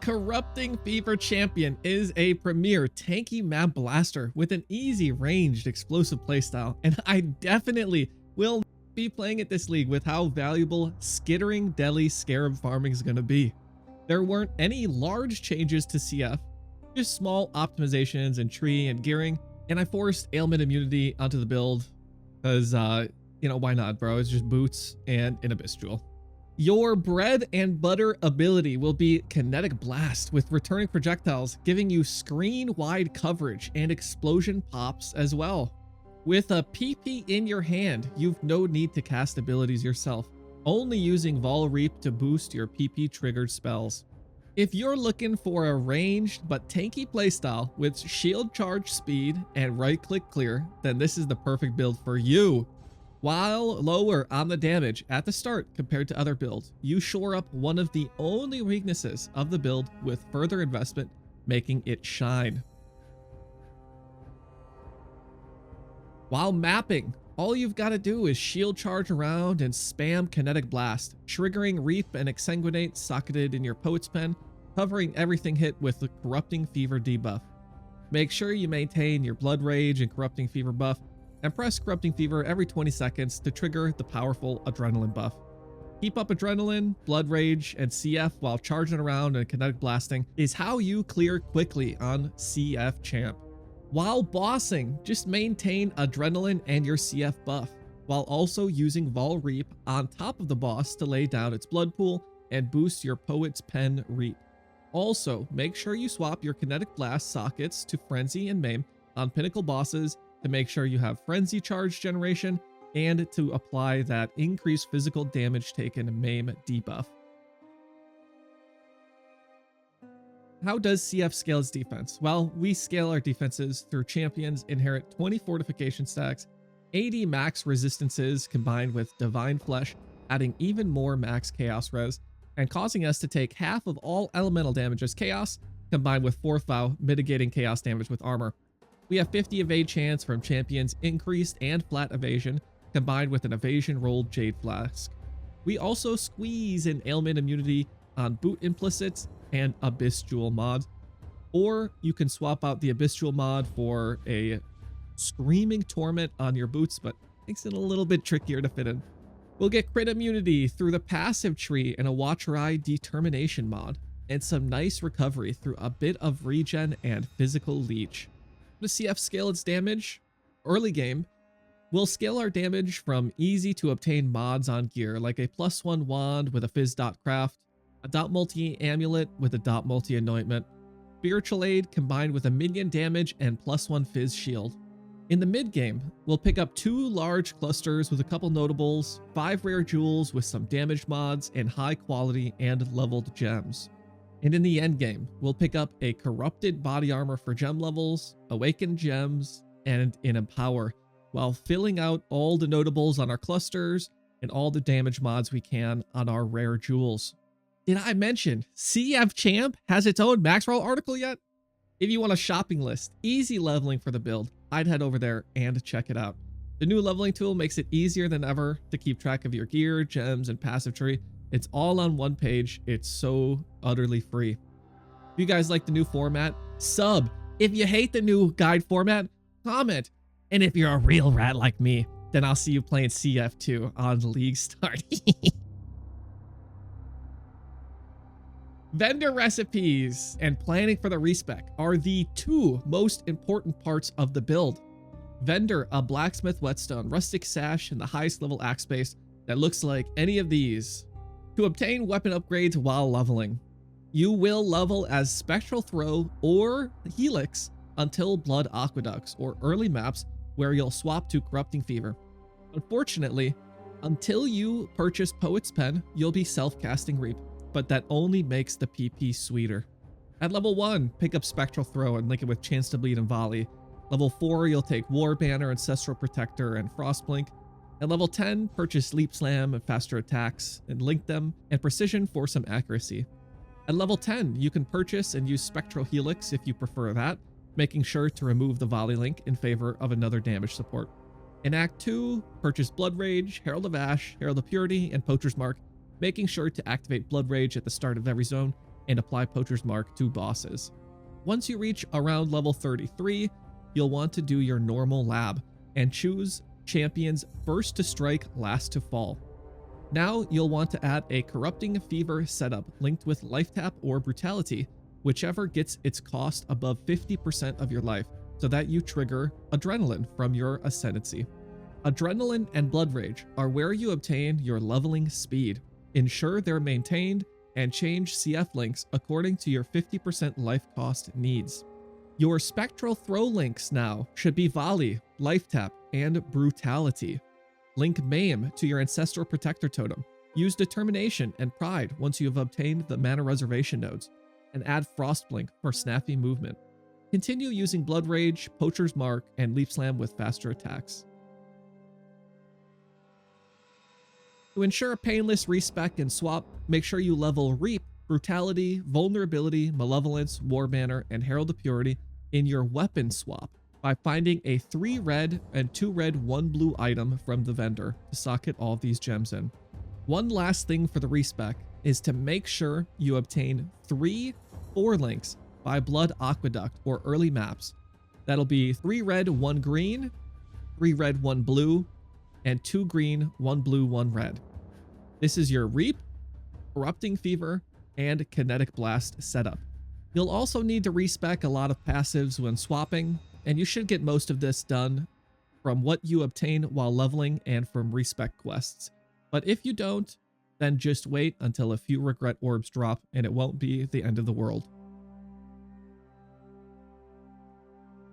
Corrupting Fever Champion is a premier tanky map blaster with an easy ranged explosive playstyle, and I definitely will be playing at this league with how valuable skittering deli scarab farming is going to be. There weren't any large changes to CF, just small optimizations in tree and gearing, and I forced ailment immunity onto the build because, you know, why not, bro? It's just boots and an abyss jewel. Your bread and butter ability will be Kinetic Blast with returning projectiles, giving you screen-wide coverage and explosion pops as well. With a PP in your hand, you've no need to cast abilities yourself, only using Vol Reap to boost your PP triggered spells. If you're looking for a ranged but tanky playstyle with shield charge speed and right-click clear, then this is the perfect build for you. While lower on the damage at the start compared to other builds, you shore up one of the only weaknesses of the build with further investment, making it shine. While mapping, all you've got to do is shield charge around and spam Kinetic Blast, triggering Reap and Exsanguinate socketed in your Poet's Pen, covering everything hit with the Corrupting Fever debuff. Make sure you maintain your Blood Rage and Corrupting Fever buff, and press Corrupting Fever every 20 seconds to trigger the powerful Adrenaline buff. Keep up Adrenaline, Blood Rage, and CF while charging around and Kinetic Blasting is how you clear quickly on CF Champ. While bossing, just maintain Adrenaline and your CF buff, while also using Vol Reap on top of the boss to lay down its blood pool and boost your Poet's Pen Reap. Also, make sure you swap your Kinetic Blast sockets to Frenzy and Maim on Pinnacle bosses to make sure you have Frenzy charge generation and to apply that increased physical damage taken Maim debuff. How does CF scale its defense? Well, we scale our defenses through champions inherit 20 fortification stacks, 80 max resistances combined with Divine Flesh, adding even more max chaos res, and causing us to take half of all elemental damage as chaos, combined with 4th vow, mitigating chaos damage with armor. We have 50 evade chance from champions increased and flat evasion, combined with an evasion rolled Jade Flask. We also squeeze in ailment immunity on boot implicits and Abyss Jewel mods, or you can swap out the Abyss Jewel mod for a Screaming Torment on your boots, but makes it a little bit trickier to fit in. We'll get crit immunity through the passive tree and a Watcher Eye Determination mod, and some nice recovery through a bit of regen and physical leech. To CF scale its damage, early game, we'll scale our damage from easy to obtain mods on gear, like a +1 wand with a fizz dot craft, a dot multi amulet with a dot multi anointment, spiritual aid combined with a minion damage and +1 fizz shield. In the mid game, we'll pick up 2 large clusters with a couple notables, 5 rare jewels with some damage mods, and high quality and leveled gems. And in the end game, we'll pick up a corrupted body armor for gem levels, awakened gems, and an empower, while filling out all the notables on our clusters and all the damage mods we can on our rare jewels. Did I mention CF Champ has its own Maxroll article yet? If you want a shopping list, easy leveling for the build, I'd head over there and check it out. The new leveling tool makes it easier than ever to keep track of your gear, gems, and passive tree. It's all on one page. It's so utterly free. If you guys like the new format, sub. If you hate the new guide format, comment. And if you're a real rat like me, then I'll see you playing CF2 on League Start. Vendor recipes and planning for the respec are the 2 most important parts of the build. Vendor a blacksmith whetstone, rustic sash, and the highest level axe base that looks like any of these. To obtain weapon upgrades while leveling, you will level as Spectral Throw or Helix until Blood Aqueducts or early maps where you'll swap to Corrupting Fever. Unfortunately, until you purchase Poet's Pen, you'll be self-casting Reap, but that only makes the PP sweeter. At level 1, pick up Spectral Throw and link it with Chance to Bleed and Volley. Level 4, you'll take War Banner, Ancestral Protector, and Frostblink. At level 10, purchase Leap Slam and faster attacks and link them, and Precision for some accuracy. At level 10, you can purchase and use Spectral Helix if you prefer that, making sure to remove the Volley link in favor of another damage support. In Act 2, purchase Blood Rage, Herald of Ash, Herald of Purity, and Poacher's Mark, making sure to activate Blood Rage at the start of every zone, and apply Poacher's Mark to bosses. Once you reach around level 33, you'll want to do your normal lab and choose champions first to strike, last to fall. Now you'll want to add a Corrupting Fever setup linked with Life Tap or Brutality, whichever gets its cost above 50% of your life, so that you trigger Adrenaline from your Ascendancy. Adrenaline and Blood Rage are where you obtain your leveling speed. Ensure they're maintained and change CF links according to your 50% life cost needs. Your Spectral Throw links now should be Volley, Life Tap, and Brutality. Link Maim to your Ancestral Protector Totem. Use Determination and Pride once you have obtained the Mana Reservation nodes, and add Frostblink for snappy movement. Continue using Blood Rage, Poacher's Mark, and Leap Slam with faster attacks. To ensure a painless respec and swap, make sure you level Reap, Brutality, Vulnerability, Malevolence, War Banner, and Herald of Purity in your weapon swap by finding a 3 red and 2 red 1 blue item from the vendor to socket all of these gems in. One last thing for the respec is to make sure you obtain 3 4 links by Blood Aqueduct or early maps. That'll be 3 red 1 green, 3 red 1 blue, and 2 green 1 blue 1 red. This is your Reap, Corrupting Fever, and Kinetic Blast setup. You'll also need to respec a lot of passives when swapping, and you should get most of this done from what you obtain while leveling and from respec quests. But if you don't, then just wait until a few regret orbs drop and it won't be the end of the world.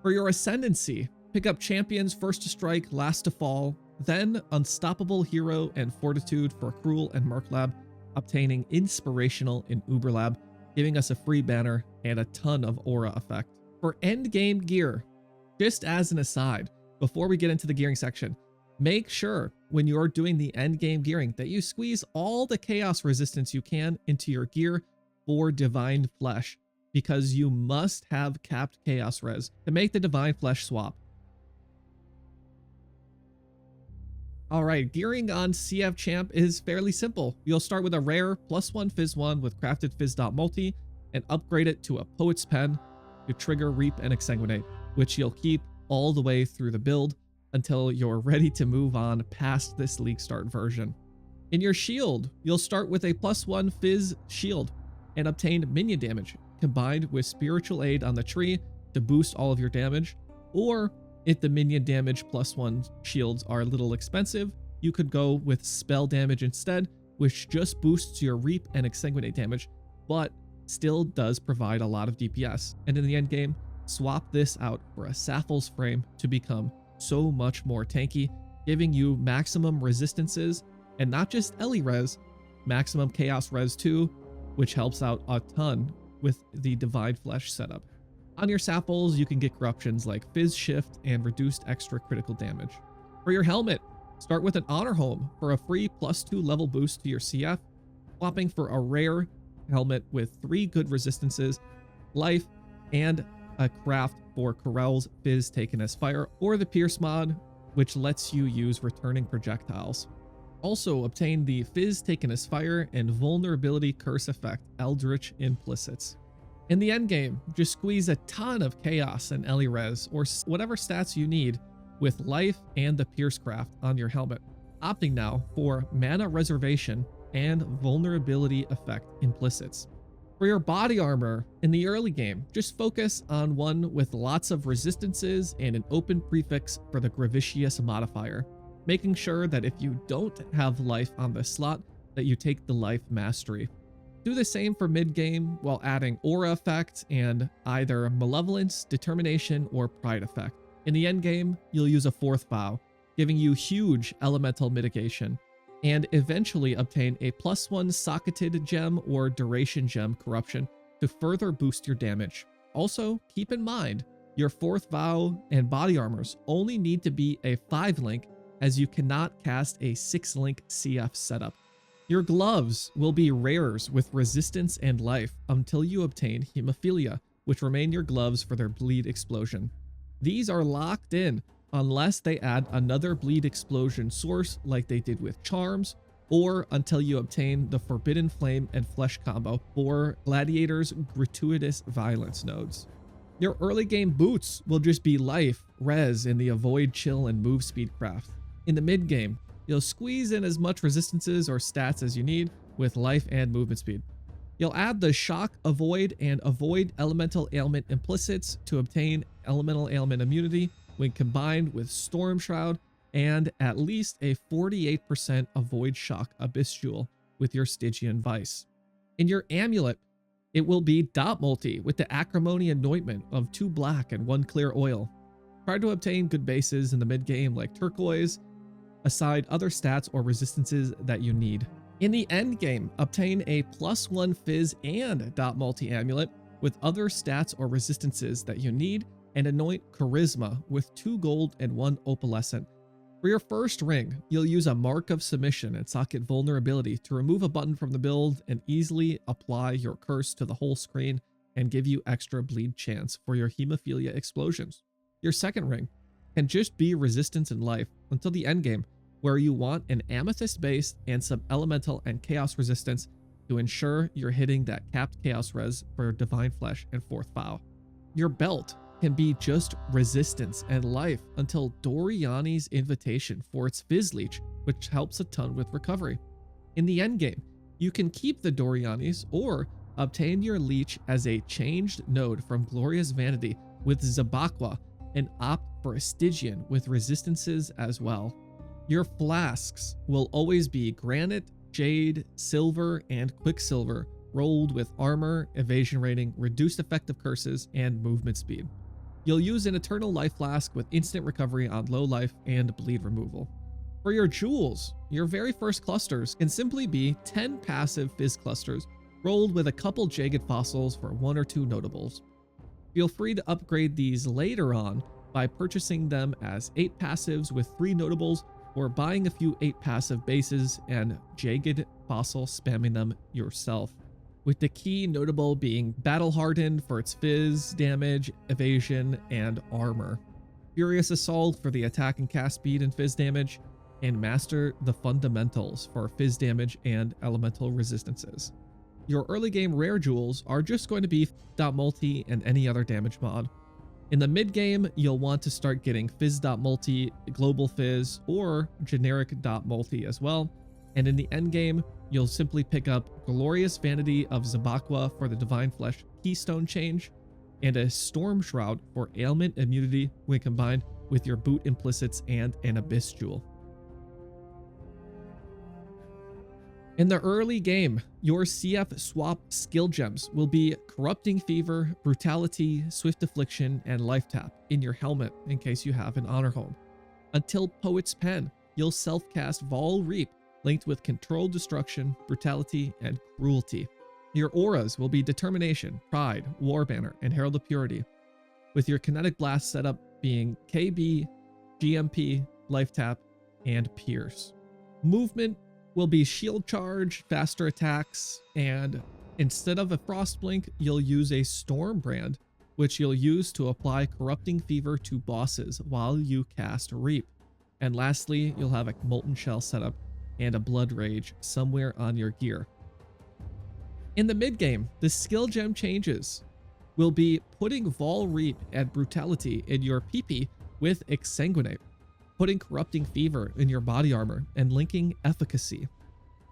For your Ascendancy, pick up champions first to strike, last to fall, then Unstoppable Hero and Fortitude for Cruel and Merc Lab, obtaining Inspirational in Uber Lab, giving us a free banner and a ton of aura effect. For endgame gear, just as an aside, before we get into the gearing section, make sure when you're doing the endgame gearing that you squeeze all the chaos resistance you can into your gear for Divine Flesh, because you must have capped chaos res to make the Divine Flesh swap. Alright, gearing on CF Champ is fairly simple. You'll start with a rare +1 Fizz 1 with crafted Fizz.multi and upgrade it to a Poet's Pen to trigger Reap and Exsanguinate, which you'll keep all the way through the build until you're ready to move on past this League Start version. In your shield, you'll start with a +1 Fizz shield and obtain minion damage combined with Spiritual Aid on the tree to boost all of your damage, or if the minion damage +1 shields are a little expensive, you could go with spell damage instead, which just boosts your Reap and Exsanguinate damage, but still does provide a lot of DPS. And in the end game, swap this out for a Sappho's Frame to become so much more tanky, giving you maximum resistances, and not just Ellie res, maximum chaos res too, which helps out a ton with the Divine Flesh setup. On your Sapples, you can get corruptions like Fizz Shift and reduced extra critical damage. For your helmet, start with an Honor Home for a free +2 level boost to your CF, swapping for a rare helmet with 3 good resistances, life, and a craft for Corell's Fizz Taken as Fire, or the Pierce mod, which lets you use returning projectiles. Also obtain the Fizz Taken as Fire and Vulnerability Curse effect Eldritch Implicits. In the endgame, just squeeze a ton of chaos and Ellie res, or whatever stats you need, with life and the Pierce Craft on your helmet, opting now for Mana Reservation and Vulnerability Effect Implicits. For your body armor, in the early game, just focus on one with lots of resistances and an open prefix for the Gravitious modifier, making sure that if you don't have life on this slot, that you take the life mastery. Do the same for mid-game while adding aura effect and either Malevolence, Determination, or Pride effect. In the end game, you'll use a 4th vow, giving you huge elemental mitigation, and eventually obtain a +1 socketed gem or duration gem corruption to further boost your damage. Also, keep in mind, your 4th vow and body armors only need to be a 5 link, as you cannot cast a 6 link CF setup. Your gloves will be rares with resistance and life until you obtain Hemophilia, which remain your gloves for their bleed explosion. These are locked in unless they add another bleed explosion source like they did with charms, or until you obtain the Forbidden Flame and Flesh combo or Gladiator's Gratuitous Violence nodes. Your early game boots will just be life, res in the avoid, chill, and move speed craft. In the mid game, you'll squeeze in as much resistances or stats as you need with life and movement speed. You'll add the shock, avoid, and avoid elemental ailment implicits to obtain elemental ailment immunity when combined with Storm Shroud and at least a 48% avoid shock abyss jewel with your Stygian Vice. In your amulet, it will be dot multi with the acrimony anointment of 2 black and 1 clear oil. Try to obtain good bases in the mid game like turquoise, aside other stats or resistances that you need. In the end game, obtain a +1 fizz and dot multi amulet with other stats or resistances that you need, and anoint charisma with 2 gold and 1 opalescent. For your first ring, you'll use a Mark of Submission and Socket Vulnerability to remove a button from the build and easily apply your curse to the whole screen and give you extra bleed chance for your hemophilia explosions. Your second ring can just be resistance and life until the end game, where you want an amethyst base and some elemental and chaos resistance to ensure you're hitting that capped chaos res for Divine Flesh and 4th Vow. Your belt can be just resistance and life until Doriani's Invitation for its Fizz Leech, which helps a ton with recovery. In the endgame, you can keep the Doriani's or obtain your leech as a changed node from Glorious Vanity with Zabaqua and opt for a Stygian with resistances as well. Your flasks will always be granite, jade, silver, and quicksilver rolled with armor, evasion rating, reduced effective curses, and movement speed. You'll use an Eternal Life Flask with instant recovery on low life and bleed removal. For your jewels, your very first clusters can simply be 10 passive fizz clusters rolled with a couple jagged fossils for 1 or 2 notables. Feel free to upgrade these later on by purchasing them as 8 passives with 3 notables or buying a few 8 passive bases and jagged fossil spamming them yourself, with the key notable being Battle Hardened for its fizz, damage, evasion, and armor, Furious Assault for the attack and cast speed and fizz damage, and Master the Fundamentals for fizz damage and elemental resistances. Your early game rare jewels are just going to be .multi and any other damage mod. In the mid game, you'll want to start getting fizz.multi, global fizz, or generic .multi as well. And in the end game, you'll simply pick up Glorious Vanity of Zabaqua for the Divine Flesh Keystone change, and a Storm Shroud for ailment immunity when combined with your boot implicits and an Abyss Jewel. In the early game, your CF swap skill gems will be Corrupting Fever, Brutality, Swift Affliction, and Life Tap in your helmet in case you have an Honor Home. Until Poet's Pen, you'll self-cast Vol Reap linked with Controlled Destruction, Brutality, and Cruelty. Your auras will be Determination, Pride, War Banner, and Herald of Purity, with your Kinetic Blast setup being KB, GMP, Life Tap, and Pierce. Movement will be Shield Charge, faster attacks, and instead of a Frost Blink, you'll use a Storm Brand, which you'll use to apply Corrupting Fever to bosses while you cast Reap. And lastly, you'll have a Molten Shell setup and a Blood Rage somewhere on your gear. In the mid game, the skill gem changes will be putting Vol Reap and Brutality in your PP with Exsanguinate, putting Corrupting Fever in your body armor and linking Efficacy,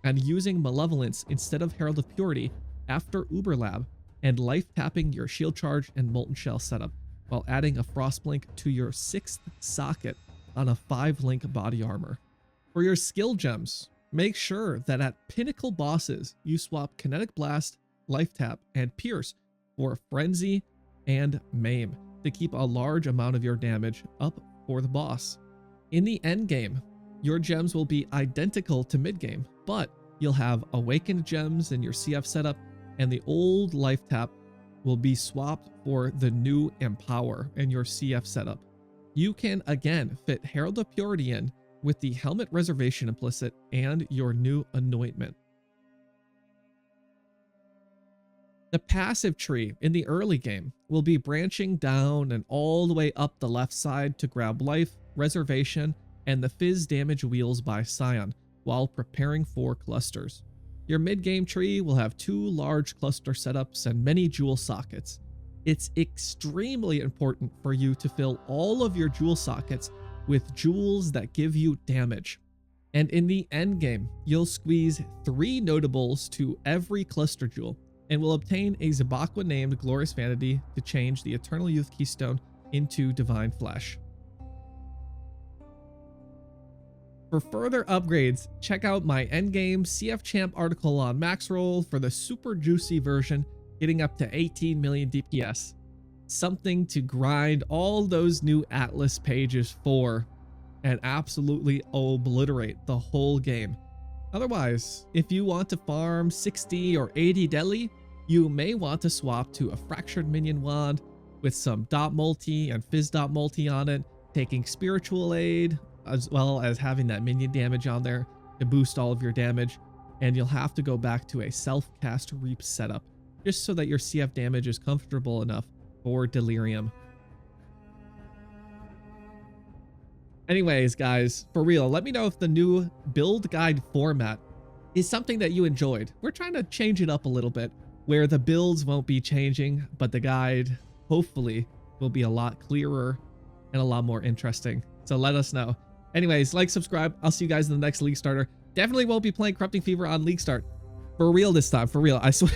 and using Malevolence instead of Herald of Purity after Uberlab, and life tapping your Shield Charge and Molten Shell setup while adding a Frost Blink to your 6th socket on a 5-link body armor. For your skill gems, make sure that at pinnacle bosses you swap Kinetic Blast, Life Tap, and Pierce for Frenzy and Maim to keep a large amount of your damage up for the boss. In the end game, your gems will be identical to mid game, but you'll have Awakened gems in your CF setup, and the old Life Tap will be swapped for the new Empower in your CF setup. You can again fit Herald of Purity in with the Helmet Reservation implicit and your new Anointment. The passive tree in the early game will be branching down and all the way up the left side to grab Life, Reservation, and the Fizz Damage Wheels by Scion, while preparing for clusters. Your mid-game tree will have 2 large cluster setups and many jewel sockets. It's extremely important for you to fill all of your jewel sockets with jewels that give you damage. And in the endgame, you'll squeeze 3 notables to every cluster jewel and will obtain a Zabakwa named Glorious Vanity to change the Eternal Youth Keystone into Divine Flesh. For further upgrades, check out my endgame CF Champ article on Maxroll for the super juicy version, getting up to 18 million DPS. Something to grind all those new Atlas pages for and absolutely obliterate the whole game. Otherwise, if you want to farm 60 or 80 deli, you may want to swap to a Fractured Minion Wand with some dot multi and fizz dot multi on it, taking Spiritual Aid, as well as having that minion damage on there to boost all of your damage, and you'll have to go back to a self-cast Reap setup, just so that your CF damage is comfortable enough for Delirium. Anyways, guys, for real, let me know if the new build guide format is something that you enjoyed. We're trying to change it up a little bit, where the builds won't be changing, but the guide, hopefully, will be a lot clearer and a lot more interesting. So let us know. Anyways, like, subscribe. I'll see you guys in the next League Starter. Definitely won't be playing Corrupting Fever on League Start. For real this time. For real. I swear.